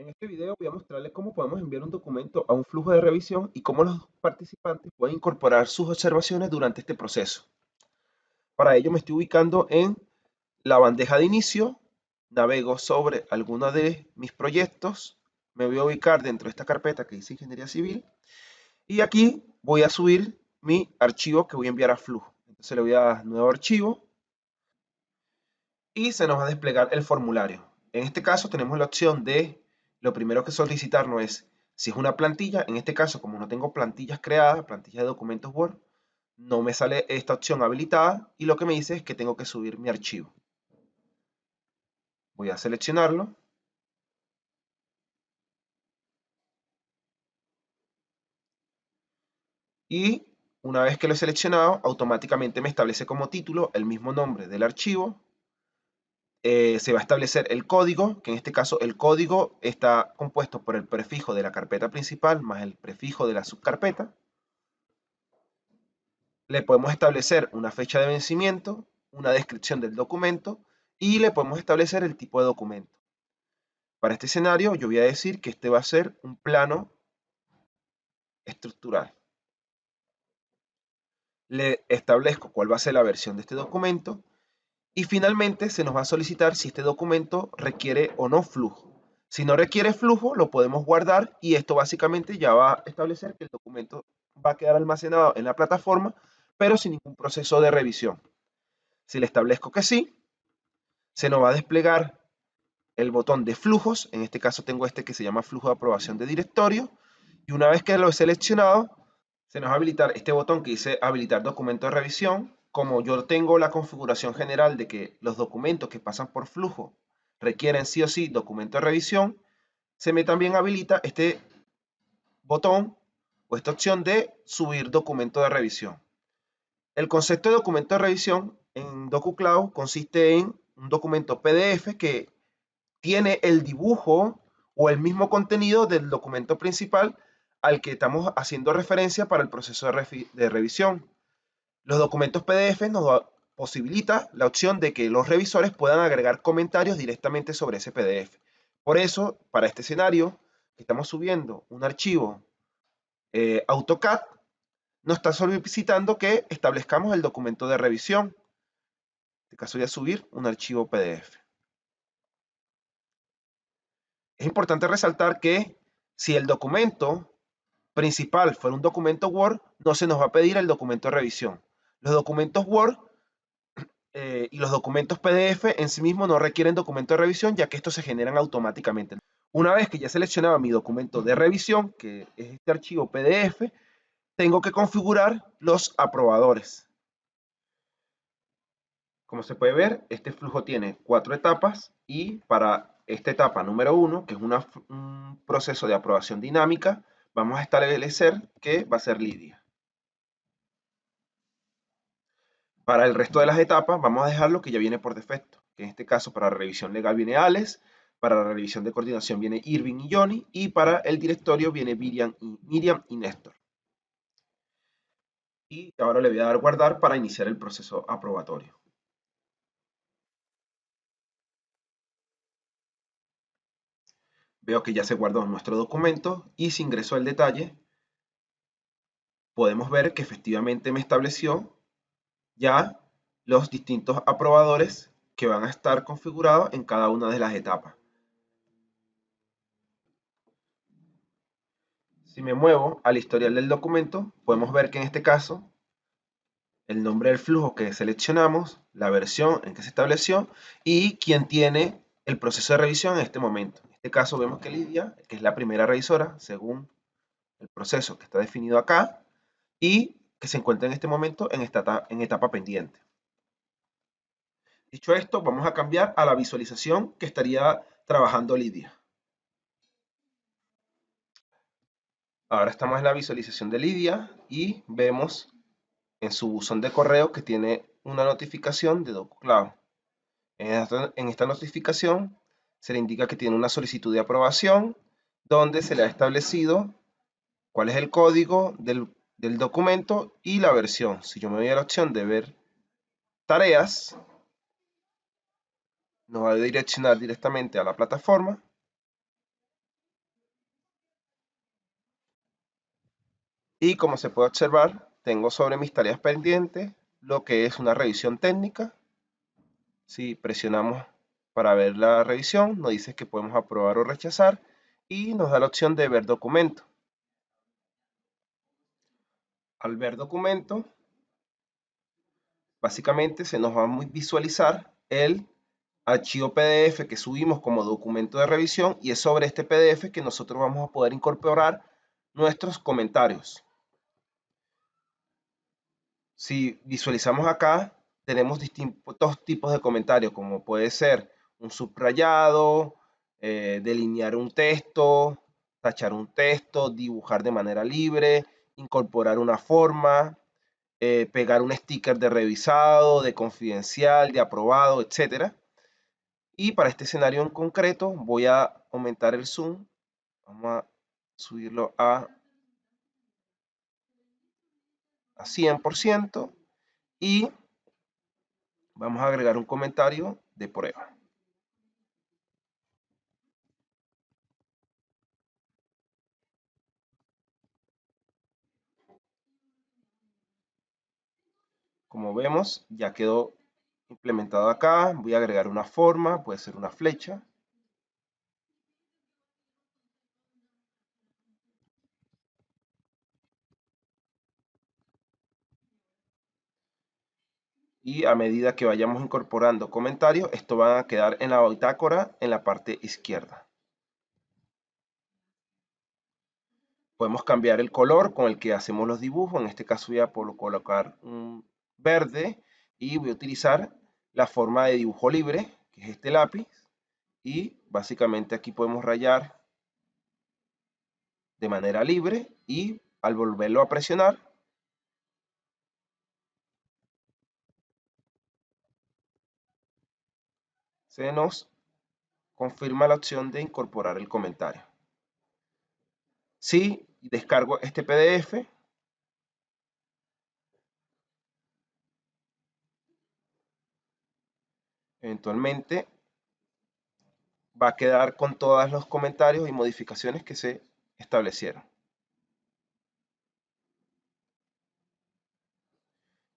En este video voy a mostrarles cómo podemos enviar un documento a un flujo de revisión y cómo los participantes pueden incorporar sus observaciones durante este proceso. Para ello me estoy ubicando en la bandeja de inicio, navego sobre alguno de mis proyectos, me voy a ubicar dentro de esta carpeta que dice Ingeniería Civil y aquí voy a subir mi archivo que voy a enviar a flujo. Entonces le voy a dar nuevo archivo y se nos va a desplegar el formulario. En este caso tenemos la opción de, lo primero que solicitarnos es, si es una plantilla, en este caso como no tengo plantillas creadas, plantillas de documentos Word, no me sale esta opción habilitada y lo que me dice es que tengo que subir mi archivo. Voy a seleccionarlo y una vez que lo he seleccionado, automáticamente me establece como título el mismo nombre del archivo. Se va a establecer el código, que en este caso el código está compuesto por el prefijo de la carpeta principal más el prefijo de la subcarpeta. Le podemos establecer una fecha de vencimiento, una descripción del documento y le podemos establecer el tipo de documento. Para este escenario yo voy a decir que este va a ser un plano estructural. Le establezco cuál va a ser la versión de este documento y finalmente se nos va a solicitar si este documento requiere o no flujo. Si no requiere flujo, lo podemos guardar y esto básicamente ya va a establecer que el documento va a quedar almacenado en la plataforma, pero sin ningún proceso de revisión. Si le establezco que sí, se nos va a desplegar el botón de flujos. En este caso tengo este que se llama flujo de aprobación de directorio. Y una vez que lo he seleccionado, se nos va a habilitar este botón que dice habilitar documento de revisión. Como yo tengo la configuración general de que los documentos que pasan por flujo requieren sí o sí documento de revisión, se me también habilita este botón o esta opción de subir documento de revisión. El concepto de documento de revisión en DocuCloud consiste en un documento PDF que tiene el dibujo o el mismo contenido del documento principal al que estamos haciendo referencia para el proceso de revisión. Los documentos PDF nos posibilita la opción de que los revisores puedan agregar comentarios directamente sobre ese PDF. Por eso, para este escenario, que estamos subiendo un archivo AutoCAD, nos está solicitando que establezcamos el documento de revisión. En este caso voy a subir un archivo PDF. Es importante resaltar que si el documento principal fuera un documento Word, no se nos va a pedir el documento de revisión. Los documentos Word y los documentos PDF en sí mismos no requieren documento de revisión, ya que estos se generan automáticamente. Una vez que ya he seleccionado mi documento de revisión, que es este archivo PDF, tengo que configurar los aprobadores. Como se puede ver, este flujo tiene 4 etapas y para esta etapa número 1, que es un proceso de aprobación dinámica, vamos a establecer que va a ser Lidia. Para el resto de las etapas vamos a dejar lo que ya viene por defecto, que en este caso para revisión legal viene Alex, para la revisión de coordinación viene Irving y Johnny, y para el directorio viene Miriam y Néstor. Y ahora le voy a dar guardar para iniciar el proceso aprobatorio. Veo que ya se guardó nuestro documento y si ingreso al detalle, podemos ver que efectivamente me estableció ya los distintos aprobadores que van a estar configurados en cada una de las etapas. Si me muevo al historial del documento, podemos ver que en este caso el nombre del flujo que seleccionamos, la versión en que se estableció y quién tiene el proceso de revisión en este momento. En este caso vemos que Lidia, que es la primera revisora, según el proceso que está definido acá, y que se encuentra en este momento en etapa pendiente. Dicho esto, vamos a cambiar a la visualización que estaría trabajando Lidia. Ahora estamos en la visualización de Lidia y vemos en su buzón de correo que tiene una notificación de DocuCloud. En esta notificación se le indica que tiene una solicitud de aprobación donde se le ha establecido cuál es el código del documento y la versión. Si yo me voy a la opción de ver tareas, nos va a direccionar directamente a la plataforma Y como se puede observar, tengo sobre mis tareas pendientes lo que es una revisión técnica. Si presionamos para ver la revisión, nos dice que podemos aprobar o rechazar y nos da la opción de ver documento. Al ver documento, básicamente se nos va a visualizar el archivo PDF que subimos como documento de revisión y es sobre este PDF que nosotros vamos a poder incorporar nuestros comentarios. Si visualizamos acá, tenemos distintos tipos de comentarios, como puede ser un subrayado, delinear un texto, tachar un texto, dibujar de manera libre, incorporar una forma, pegar un sticker de revisado, de confidencial, de aprobado, etc. Y para este escenario en concreto voy a aumentar el zoom. Vamos a subirlo a 100% y vamos a agregar un comentario de prueba. Como vemos, ya quedó implementado acá. Voy a agregar una forma, puede ser una flecha. Y a medida que vayamos incorporando comentarios, esto va a quedar en la bitácora en la parte izquierda. Podemos cambiar el color con el que hacemos los dibujos. En este caso voy a colocar un verde y voy a utilizar la forma de dibujo libre, que es este lápiz. Y básicamente aquí podemos rayar de manera libre y al volverlo a presionar, se nos confirma la opción de incorporar el comentario. Si descargo este PDF, eventualmente va a quedar con todos los comentarios y modificaciones que se establecieron.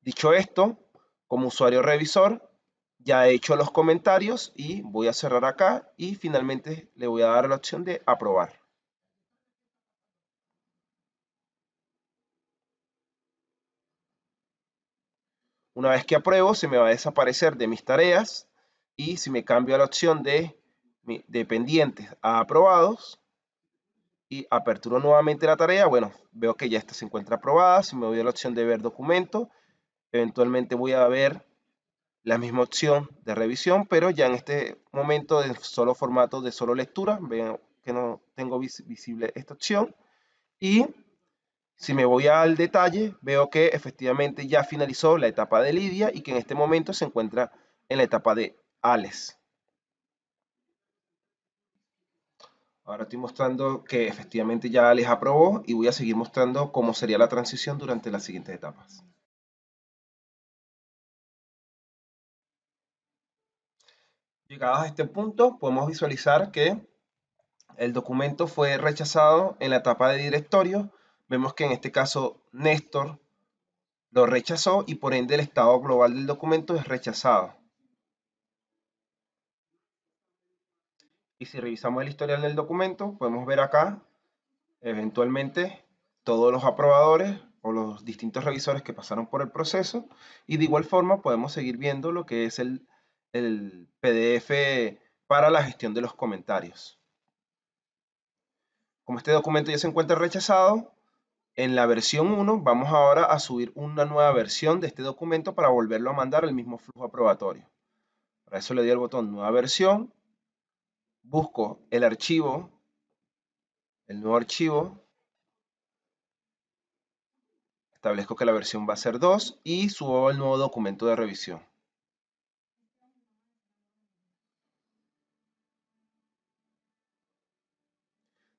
Dicho esto, como usuario revisor, ya he hecho los comentarios y voy a cerrar acá y finalmente le voy a dar la opción de aprobar. Una vez que apruebo, se me va a desaparecer de mis tareas y si me cambio a la opción de pendientes a aprobados y aperturo nuevamente la tarea, bueno, veo que ya esta se encuentra aprobada. Si me voy a la opción de ver documento, eventualmente voy a ver la misma opción de revisión, pero ya en este momento de solo formato de solo lectura, veo que no tengo visible esta opción. Y si me voy al detalle, veo que efectivamente ya finalizó la etapa de Lidia y que en este momento se encuentra en la etapa de Alex. Ahora estoy mostrando que efectivamente ya Alex aprobó y voy a seguir mostrando cómo sería la transición durante las siguientes etapas. Llegados a este punto, podemos visualizar que el documento fue rechazado en la etapa de directorio. Vemos que en este caso Néstor lo rechazó y por ende el estado global del documento es rechazado. Y si revisamos el historial del documento, podemos ver acá eventualmente todos los aprobadores o los distintos revisores que pasaron por el proceso y de igual forma podemos seguir viendo lo que es el PDF para la gestión de los comentarios. Como este documento ya se encuentra rechazado, en la versión 1 vamos ahora a subir una nueva versión de este documento para volverlo a mandar al mismo flujo aprobatorio. Para eso le doy al botón nueva versión, busco el archivo, el nuevo archivo, establezco que la versión va a ser 2 y subo el nuevo documento de revisión.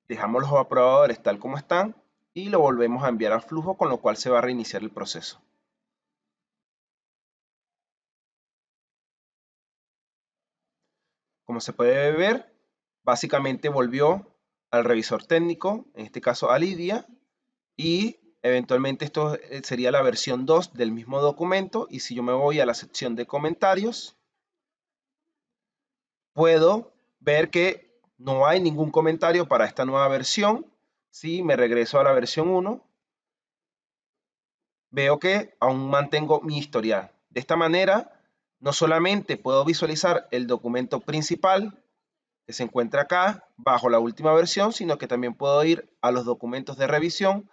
Dejamos los aprobadores tal como están y lo volvemos a enviar al flujo, con lo cual se va a reiniciar el proceso. Como se puede ver, básicamente volvió al revisor técnico, en este caso a Lidia, y Eventualmente esto sería la versión 2 del mismo documento, y si yo me voy a la sección de comentarios, puedo ver que no hay ningún comentario para esta nueva versión. Si me regreso a la versión 1, veo que aún mantengo mi historial. De esta manera, no solamente puedo visualizar el documento principal que se encuentra acá bajo la última versión, sino que también puedo ir a los documentos de revisión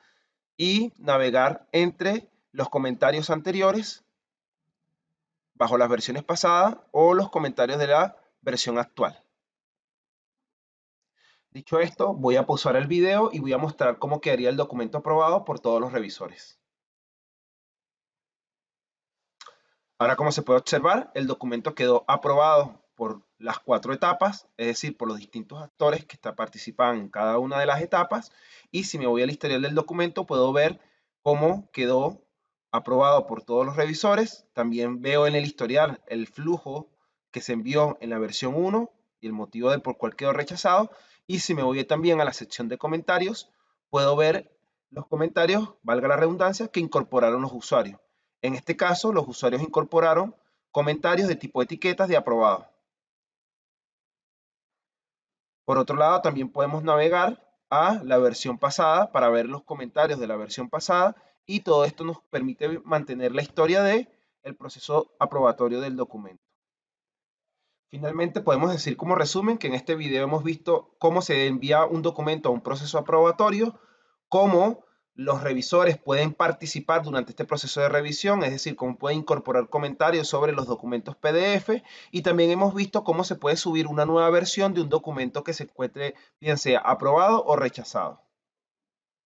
y navegar entre los comentarios anteriores bajo las versiones pasadas o los comentarios de la versión actual. Dicho esto, voy a pausar el video y voy a mostrar cómo quedaría el documento aprobado por todos los revisores. Ahora, como se puede observar, el documento quedó aprobado por las 4 etapas, es decir, por los distintos actores que participan en cada una de las etapas. Y si me voy al historial del documento, puedo ver cómo quedó aprobado por todos los revisores. También veo en el historial el flujo que se envió en la versión 1 y el motivo de por cuál quedó rechazado. Y si me voy también a la sección de comentarios, puedo ver los comentarios, valga la redundancia, que incorporaron los usuarios. En este caso, los usuarios incorporaron comentarios de tipo etiquetas de aprobado. Por otro lado, también podemos navegar a la versión pasada para ver los comentarios de la versión pasada, y todo esto nos permite mantener la historia del proceso aprobatorio del documento. Finalmente, podemos decir como resumen que en este video hemos visto cómo se envía un documento a un proceso aprobatorio, cómo los revisores pueden participar durante este proceso de revisión, es decir, cómo pueden incorporar comentarios sobre los documentos PDF, y también hemos visto cómo se puede subir una nueva versión de un documento que se encuentre bien sea aprobado o rechazado.